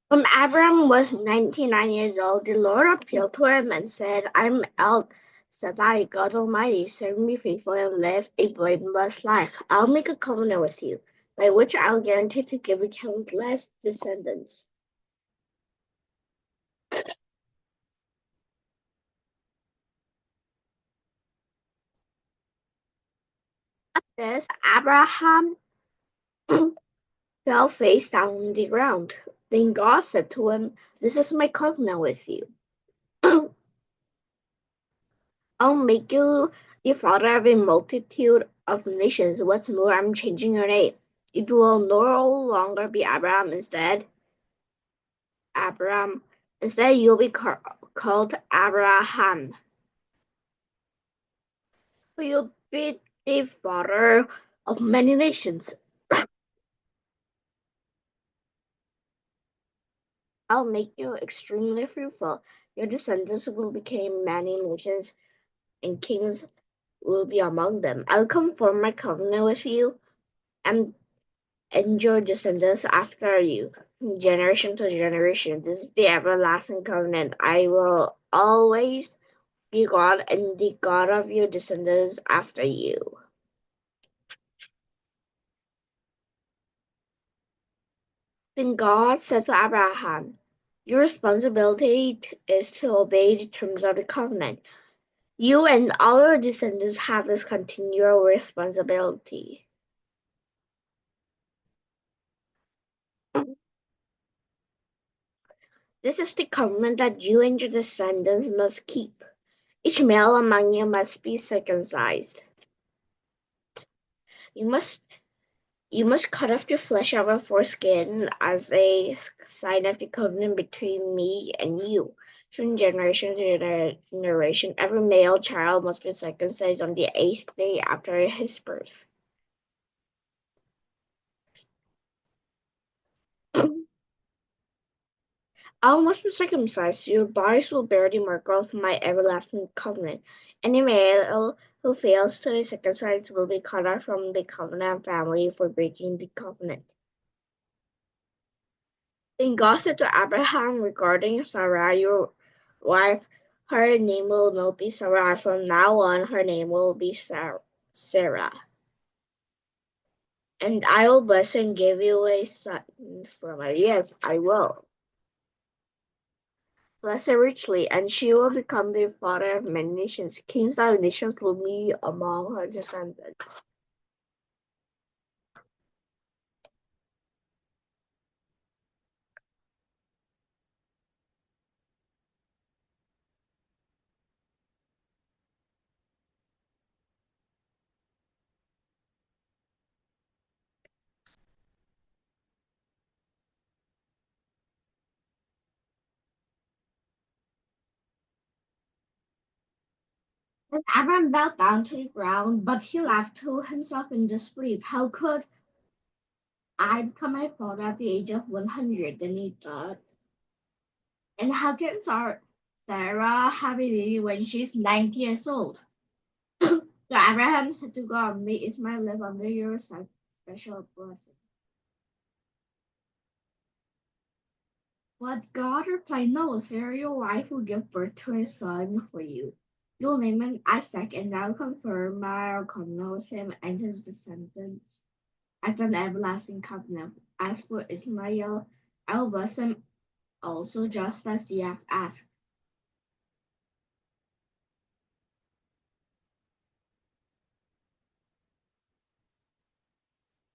When Abram was 99 years old, the Lord appealed to him and said, I'm El Shaddai, God Almighty. Serve me faithfully and live a blameless life. I'll make a covenant with you, by which I'll guarantee to give you countless descendants. This Abraham fell face down on the ground. Then God said to him, This is my covenant with you. I'll make you the father of a multitude of nations. What's more, I'm changing your name. It will no longer be Abraham. Abraham. Instead, you'll be called Abraham. You'll be the father of many nations. I'll make you extremely fruitful. Your descendants will become many nations, and kings will be among them. I'll confirm my covenant with you and your descendants after you, generation to generation. This is the everlasting covenant. I will always be God and the God of your descendants after you. Then God said to Abraham, Your responsibility is to obey the terms of the covenant. You and all your descendants have this continual responsibility. This is the covenant that you and your descendants must keep. Each male among you must be circumcised. You must You must cut off the flesh of your foreskin as a sign of the covenant between me and you. From generation to generation, every male child must be circumcised on the 8th day after his birth. All must be circumcised. Your bodies will bear the mark of my everlasting covenant. Any male who fails to be circumcised will be cut off from the covenant family for breaking the covenant. Then God said to Abraham regarding Sarah, your wife, her name will not be Sarah. From now on, her name will be Sarah. And I will bless and give you a son from her. Yes, I will. Bless her richly, and she will become the father of many nations. Kings of nations will be among her descendants. And Abraham bowed down to the ground, but he laughed to himself in disbelief. How could I become a father at the age of 100? Then he thought. And how can Sarah have a baby when she's 90 years old? So Abraham said to God, May Ismail live under your special blessing. But God replied, No, Sarah, your wife, will give birth to a son for you. You'll name him Isaac, and I'll confirm my covenant with him and his descendants as an everlasting covenant. As for Ismail, I will bless him also, just as you have asked.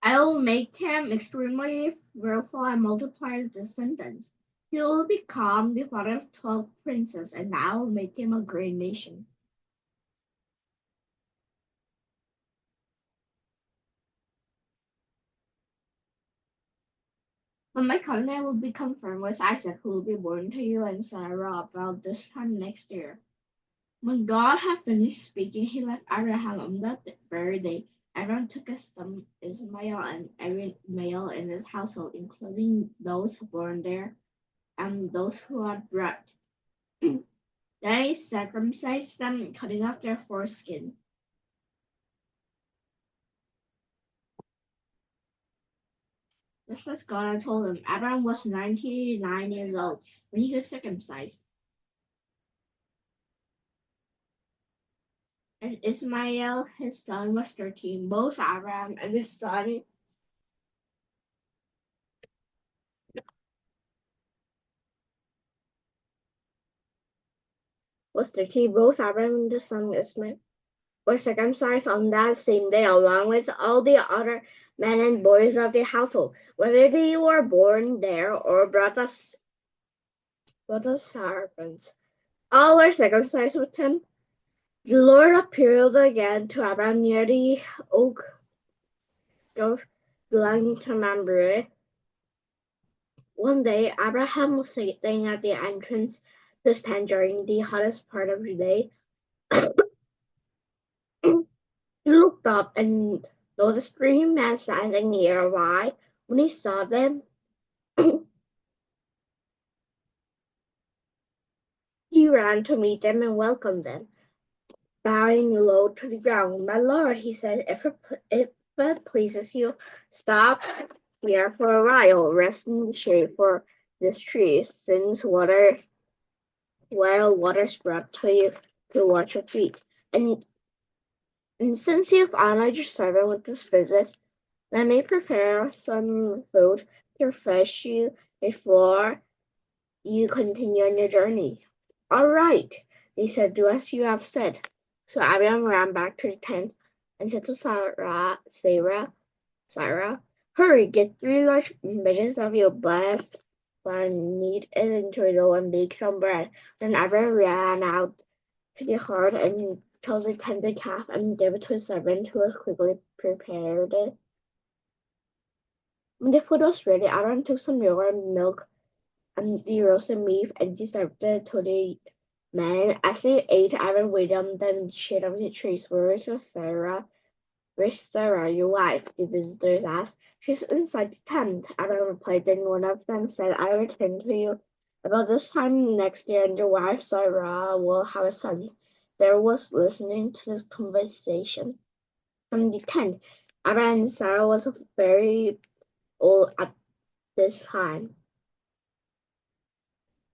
I will make him extremely fruitful and multiply his descendants. He will become the father of 12 princes, and I will make him a great nation. But my covenant will be confirmed with Isaac, who will be born to you and Sarah about this time next year. When God had finished speaking, he left Abraham on that very day. Abraham took his son Ismail and every male in his household, including those born there and those who had brought. They circumcised them, cutting off their foreskin. Just as God had told him, Abraham was 99 years old when he was circumcised, and Ismael, his son, was 13. Both Abraham and his son was 13. Both Abraham and his son Ismael were circumcised on that same day, along with all the other men and boys of the household, whether they were born there or brought as servants. All were circumcised with him. The Lord appeared again to Abraham near the oak grove belonging to Mamre. One day, Abraham was sitting at the entrance to his tent during the hottest part of the day. He looked up and noticed three men standing nearby. When he saw them, he ran to meet them and welcomed them. Bowing low to the ground, "My lord," he said, if it pleases you, stop here for a while, rest in the shade for this tree, since water brought to you to wash your feet. And since you have honored your servant with this visit, let me prepare some food to refresh you before you continue on your journey." "All right," they said, "do as you have said." So Abraham ran back to the tent and said to Sarah, "Hurry, get 3 large measures of your blessed flour, knead it into a dough, and bake some bread." Then Abraham ran out to the herd and killed a tender calf and gave it to his servant, who was quickly prepared it. When the food was ready, Abraham took some milk and the roasted beef and served it to the men. As they ate, Abraham waited on them in the shade of the trees. "Where's Sarah? Where's Sarah, your wife?" the visitors asked. "She's inside the tent," Abraham replied. Then one of them said, "I return to you about this time next year, and your wife Sarah will have a son." Sarah was listening to this conversation from the tent. Abraham and Sarah was very old at this time.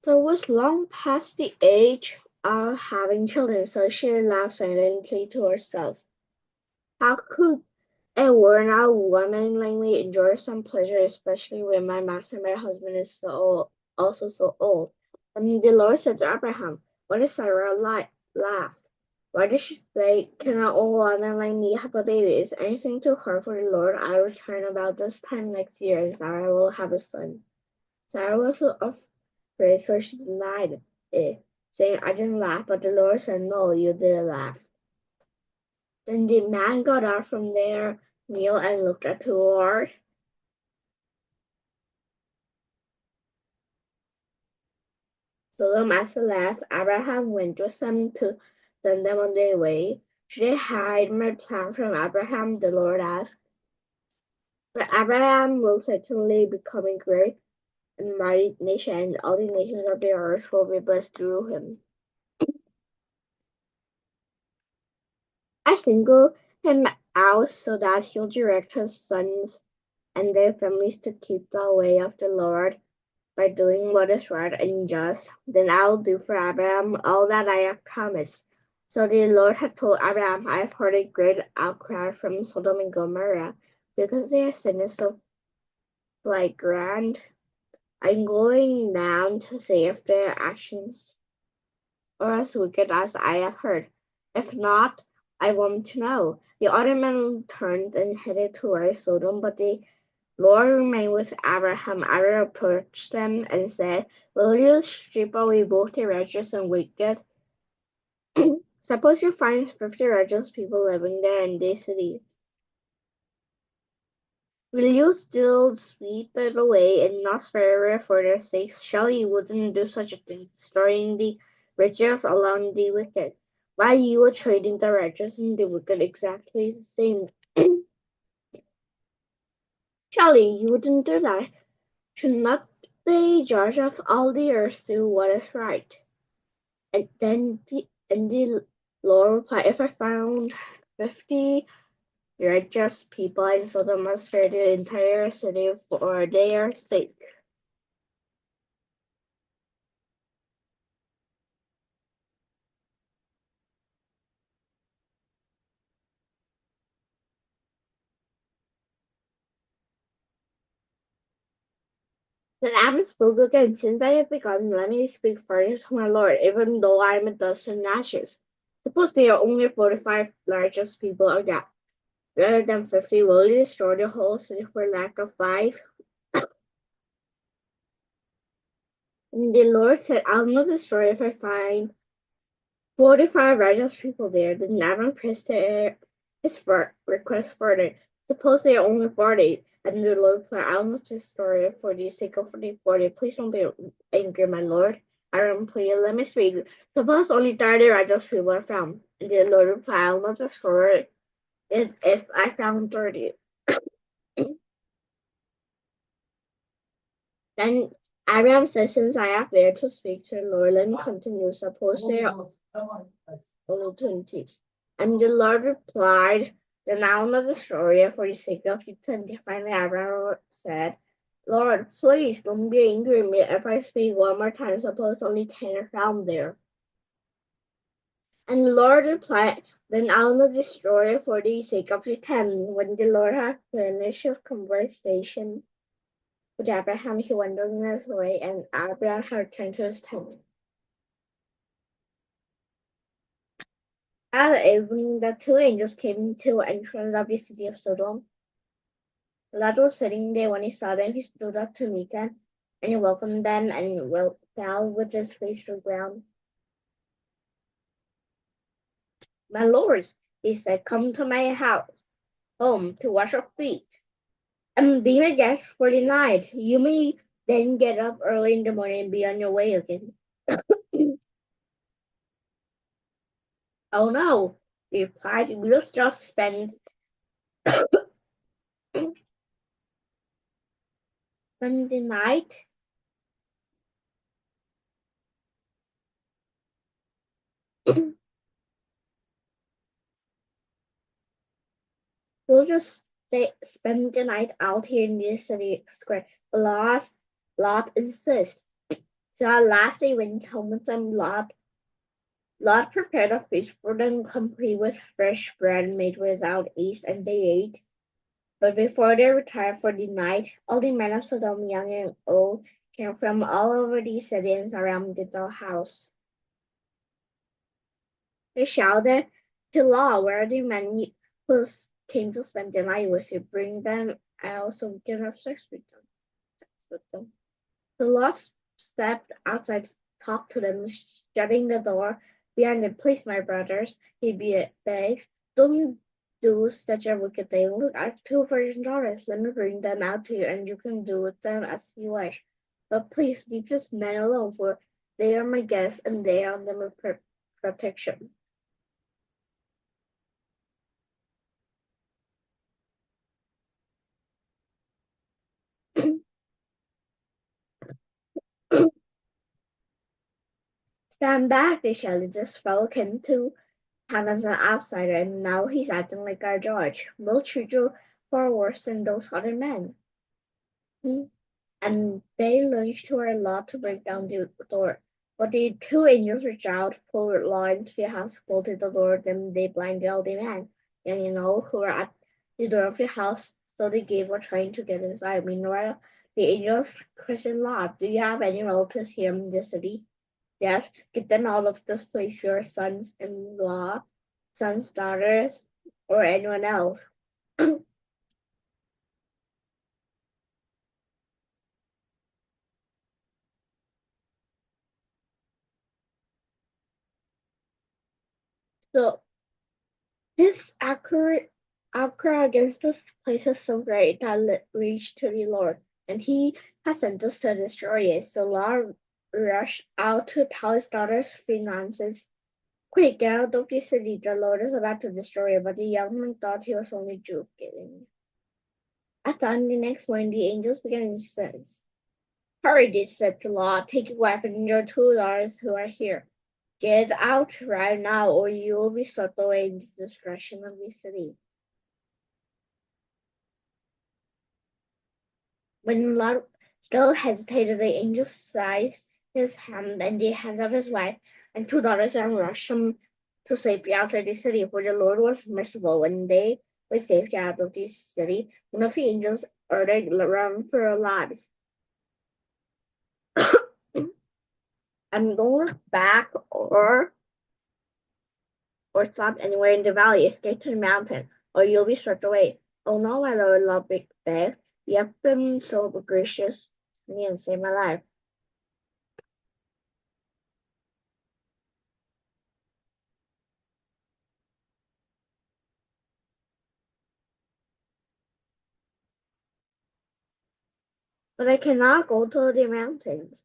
Sarah was long past the age of having children, so she laughed silently to herself. "How could a worn-out woman like me enjoy some pleasure, especially when my master, my husband, is also so old?" And the Lord said to Abraham, "Why does Sarah laugh? Why does she say, 'Can an old woman like me have a baby?' Is anything too hard for the Lord? I return about this time next year, and Sarah will have a son." Sarah was afraid, so she denied it, saying, "I didn't laugh." But the Lord said, "No, you did laugh." Then the man got up from their meal and looked at the Lord. So the master left. Abraham went with them to send them on their way. "Should I hide my plan from Abraham?" the Lord asked. "But Abraham will certainly become a great and mighty nation, and all the nations of the earth will be blessed through him. I single him out so that he'll direct his sons and their families to keep the way of the Lord by doing what is right and just. Then I'll do for Abraham all that I have promised." So the Lord had told Abraham, "I have heard a great outcry from Sodom and Gomorrah because their sin is so flagrant. I'm going down to see if their actions are as wicked as I have heard. If not, I want to know." The other men turned and headed toward Sodom, but the Lord remained with Abraham. Abraham approached them and said, "Will you strip away both the righteous and wicked? Suppose you find 50 righteous people living there in the city. Will you still sweep it away and not spare it for their sakes? Surely you wouldn't do such a thing, destroying the righteous along the wicked, while you were treating the righteous and the wicked exactly the same. Surely you wouldn't do that. Should not the judge of all the earth do what is right?" And the Lord replied, "If I found 50 The righteous people in Sodom must fear the entire city for their sake. Then Adam spoke again, since I have begun, let me speak further to my Lord, even though I am a dust and ashes. Suppose there are only 45 largest people of that, rather than 50, will you destroy the whole city for lack of 5? And the Lord said, I'll not destroy if I find 45 righteous people there. Then Adam pressed his request further. Suppose there are only 40. And the Lord replied, I'll not destroy it for the sake of the 40. Please don't be angry, my Lord. Adam pleaded, let me speak. Suppose only 30 righteous people are found. And the Lord replied, I'll not destroy it if I found 30. Then Abraham said, since I have dared to speak to the Lord, let me continue. Suppose there are only 20. And the Lord replied, then I will not destroy it for the sake of you 20. Finally, Abraham said, Lord, please don't be angry with me if I speak one more time. Suppose only 10 are found there. And the Lord replied, then I will not destroy it for the sake of the 10. When the Lord had finished his conversation with Abraham, he went on his way, and Abraham had returned to his tent. At evening, the two angels came to the entrance of the city of Sodom. Lot was sitting there when he saw them. He stood up to meet them, and he welcomed them and fell with his face to the ground. My lords, he said, come to my home to wash your feet and be my guests for the night. You may then get up early in the morning and be on your way again. Oh no, he replied, we'll just spend the night. We'll just spend the night out here in the city square. Lot insists. So at last they went home with some Lot prepared a feast for them complete with fresh bread made without yeast, and they ate. But before they retired for the night, all the men of Sodom, young and old, came from all over the city and surrounded the house. They shouted to Lot, where the men who came to spend the night with you, bring them out so we can have sex with them. So Lot stepped outside to talk to them, shutting the door behind them. Please, my brothers, he begged, don't do such a wicked thing. Look, I have two virgin daughters. Let me bring them out to you, and you can do with them as you wish. But please leave these men alone, for they are my guests, and they are under my protection. Stand back, they shouted. This fellow came to town as an outsider, and now he's acting like our judge. We'll treat you far worse than those other men. And they lunged to our Lot to break down the door. But the two angels reached out, pulled Lot into the house, bolted the door, then they blinded all the men, young and old, who were at the door of the house, so they gave up trying to get inside. Meanwhile, the angels questioned Lot, do you have any relatives here in the city? Yes, get them out of this place, your sons-in-law, sons, daughters, or anyone else. So this outcry against this place is so great that it reached to the Lord, and he has sent us to destroy it. So Lord rushed out to tell his daughter's finances, quick, get out of the city, the Lord is about to destroy it. But the young man thought he was only joking. At dawn the next morning, the angels began to sense. Hurry, they said to Lot, take your wife and your two daughters who are here. Get out right now, or you will be swept away into the destruction of the city. When Lot still hesitated, the angel seized his hand and the hands of his wife and two daughters and rushed him to safety outside the city, for the Lord was merciful. When they were safely out of the city, one of the angels ordered, "Run for your lives, and don't look back or stop anywhere in the valley. Escape to the mountain, or you'll be swept away." "Oh no, my Lord," Lot begged. "You have been so gracious to me and saved my life." "But I cannot go to the mountains.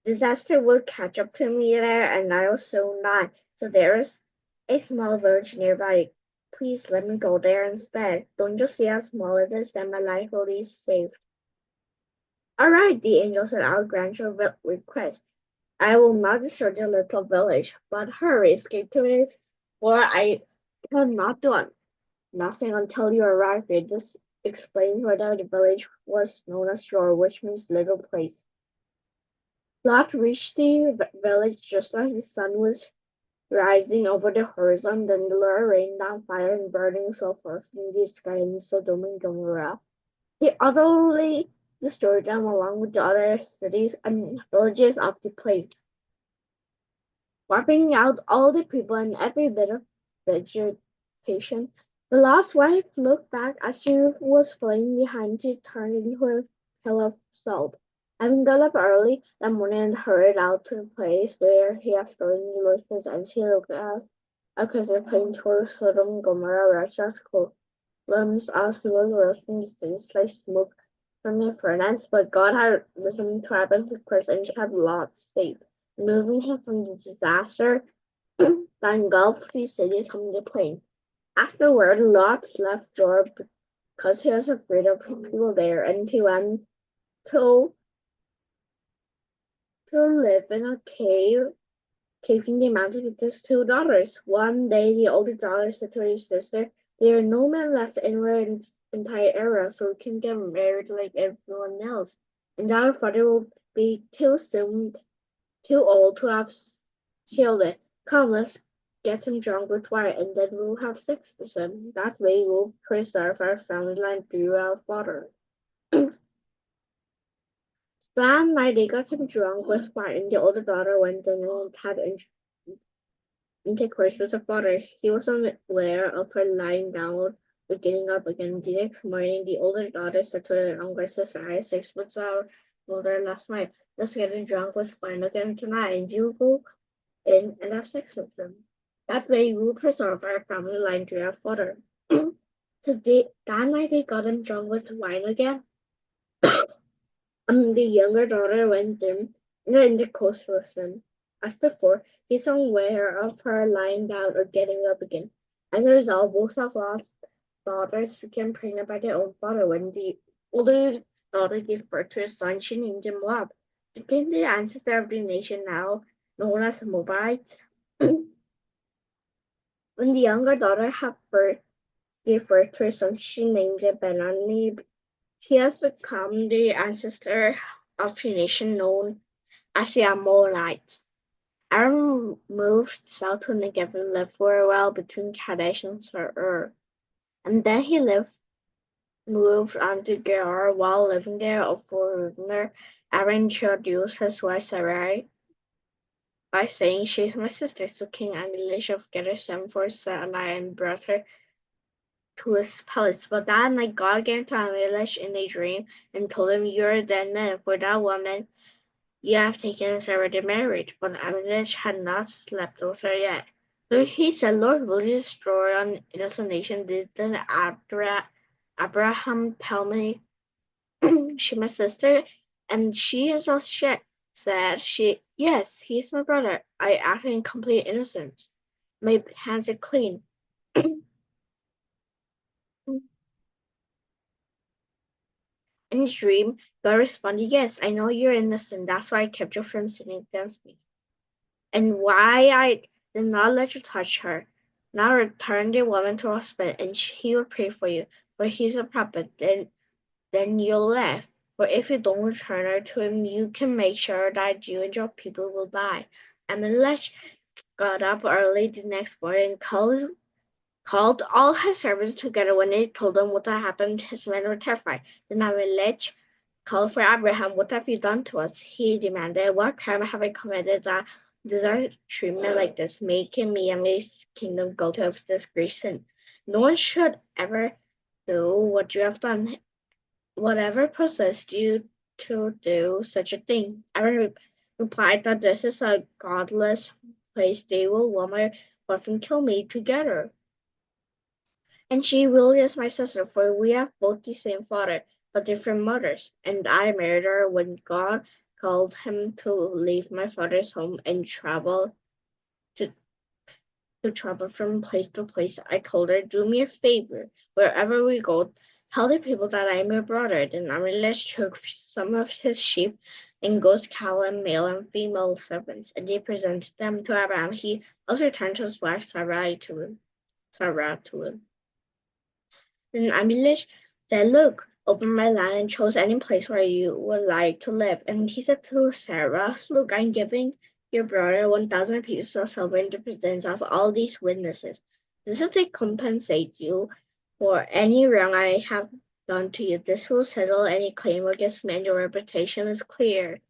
Disaster will catch up to me there, and I will soon die. So there is a small village nearby. Please let me go there instead. Don't you see how small it is? Then my life will be saved." "All right," the angel said, "I'll grant your request. I will not destroy the little village, but hurry, escape to it, for I cannot do nothing until you arrive here." This explains why the village was known as Shore, which means little place. Lot reached the village just as the sun was rising over the horizon. Then the Lord rained down fire and burning sulfur from the sky in Sodom and Gomorrah. He utterly destroyed them along with the other cities and villages of the place, wiping out all the people and every bit of vegetation. The Lord's wife looked back as she was fleeing behind to turn into a pillar of salt. Having got up early that morning and hurried out to the place where he had stolen the Lord's presents, he looked out across the plain toward Sodom and Gomorrah, righteous columns of smoke rose from the cities like smoke from a furnace. But God had listened to Abram's request and kept Lot safe, removing him from the disaster that engulfed the cities from the plain. Afterward, Lot left Jordan because he was afraid of people there, and he went to live in a cave in the mountains with his two daughters. One day, the older daughter said to her sister, "There are no men left anywhere in this entire area, so we can get married like everyone else. And our father will be too old to have children. Come, let's get him drunk with wine, and then we'll have sex with him. That way we'll preserve our family line through our father." That night they got him drunk with wine, and the older daughter went and had intercourse with her father. He was unaware of her lying down or getting up again. The next morning, the older daughter said to her younger sister, "I had sex with our mother last night. Let's get him drunk with wine again tonight, and you go in and have sex with him. That way we will preserve our family line to our father." So that night they got him drunk with wine again. The younger daughter went in the coast with him. As before, he was unaware of her lying down or getting up again. As a result, both of Lot's daughters became pregnant by their own father. When the older daughter gave birth to a son, she named him Moab, became the ancestor of the nation now known as Moabites. When the younger daughter gave birth to a son, she named him Benoni. He has become the ancestor of a nation known as the Amorites. Aaron moved south to Negev and lived for a while between Kadesh and Ur. And then he moved on to Gerar. While living there, a foreigner, Aaron introduced his wife Sarai by saying, "She's my sister." So King Anilish of Gedor sent for Sarai and brought her to his palace. But that night God came to Anilish in a dream and told him, "You're a dead man, for that woman you have taken is already married." But Anilish had not slept with her yet. So he said, "Lord, will you destroy an innocent nation? Didn't Abraham tell me she's my sister?" And she herself said, "Yes, he's my brother. I acted in complete innocence. My hands are clean." In the dream, God responded, "Yes, I know you're innocent. That's why I kept you from sinning against me, and why I did not let you touch her. Now return the woman to her husband, and he will pray for you, for he's a prophet. Then you'll live." For if you don't return her to him, you can make sure that you and your people will die. Amalek got up early the next morning and called all his servants together. When he told them what had happened, his men were terrified. Then Amalek called for Abraham. What have you done to us? He demanded. What crime have I committed that deserves treatment like this, making me and my kingdom guilty of this great sin? No one should ever do what you have done. Whatever possessed you to do such a thing? Aaron replied that this is a godless place. They will want my wife and kill me together. And she really is my sister, for we have both the same father, but different mothers. And I married her when God called him to leave my father's home and to, to travel from place to place. I told her, do me a favor. Wherever we go, tell the people that I am your brother. Then Amalek took some of his sheep and goats, cattle, and male and female servants, and they presented them to Abraham. He also returned his wife Sarah to him. Then Amalek said, look, open my land and choose any place where you would like to live. And he said to Sarah, look, I'm giving your brother 1,000 pieces of silver in the presence of all these witnesses. This will to compensate you for any wrong I have done to you. This will settle any claim against me, and your reputation is clear.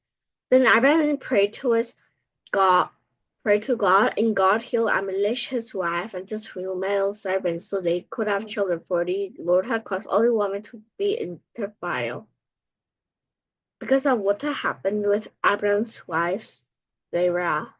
Then Abraham prayed to God, and God healed Amalek, his wife, and his female servants, so they could have children, for the Lord had caused all the women to be infertile. Because of what had happened with Abraham's wife, Sarah.